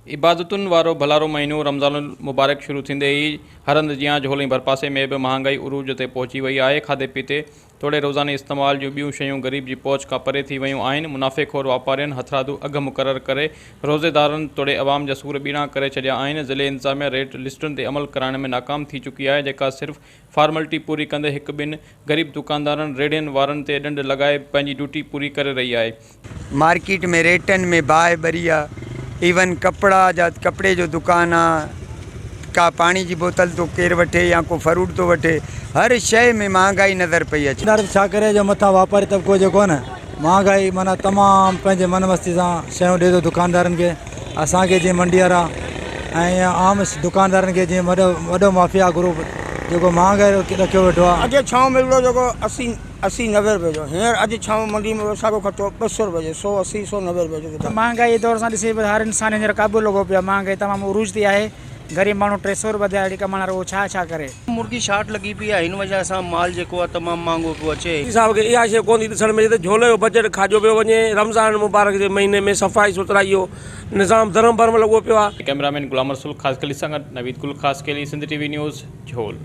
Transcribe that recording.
इबादतुनि वारो भलारो महीनो रमज़ानुल मुबारक शुरू थींदे ई हर हंधि जियां झोली भरपासे में भी महांगाई उरूज ते पहुची वई आहे। खाधे पीते तोड़े रोज़ाने इस्तेमाल जूं ॿियूं शयूं ग़रीब जी पहुच खां परे थी वयूं आहिनि। मुनाफ़ेखोर वापारियुनि हथरादू अघ मुक़ररु करे रोज़ेदारनि तोड़े अवाम जा सूर ॿीणा करे छॾिया आहिनि। ज़िले इंतिज़ामिया रेट लिस्टुनि ते अमल कराइण में नाकाम थी चुकी आहे, जेका सिर्फ़ फॉर्मेलिटी पूरी कंदे हिकु ॿिनि ग़रीब दुकानदारनि रेडियुनि वारनि ते ॾंड लॻाए पंहिंजी ड्यूटी पूरी करे रही आहे। मार्केट में रेटन में बाहि भरी आहे। इवन कपड़े जो दुकान आहे, का पानी की बोतल तो केर वठे या को फ्रूट तो वठे, हर शइ में महंगाई नज़र पई अचे। छा करे जो मथा वापारी तबको जेको न महंगाई माना तमामु पंहिंजे मन मस्ती सां शयूं ॾिए थो दुकानदारनि खे। असांखे जीअं मंडी वारा ऐं आम दुकानदारनि खे जीअं वॾो माफ़िया ग्रुप जेको महंगाई रखियो वेठो आहे। अॼु छांव मिलंदो जेको 80-90 रुपए जो, हींअर अॼु छांव मंडी में साॻो खर्चो 200 रुपए जो, 180-190 रुपए जो। महंगाई दौर सां ॾिसे हर इंसान हींअर क़ाबू लॻो पियो आहे। महंगाई तमामु उरूज थी आहे। ग़रीब माण्हू 300 रुपए दिहाड़ी कमाइण वारो छा करे। मुर्गी शार्ट लगी पई आहे, हिन वजह सां माल जेको आहे तमामु महांगो पियो अचे। साहब खे इहा शइ कोन थी ॾिसण में अचे त झोले जो बजट खाजो पियो वञे। रमज़ान मुबारक जे महीने में सफ़ाई सुथराई जो निज़ाम धर्म भरम लॻो पियो आहे। कैमरामैन गुलाम रसूल ख़ासकली सां गॾु नवीद गुल ख़ासकली, सिंध टीवी न्यूज़, झोल।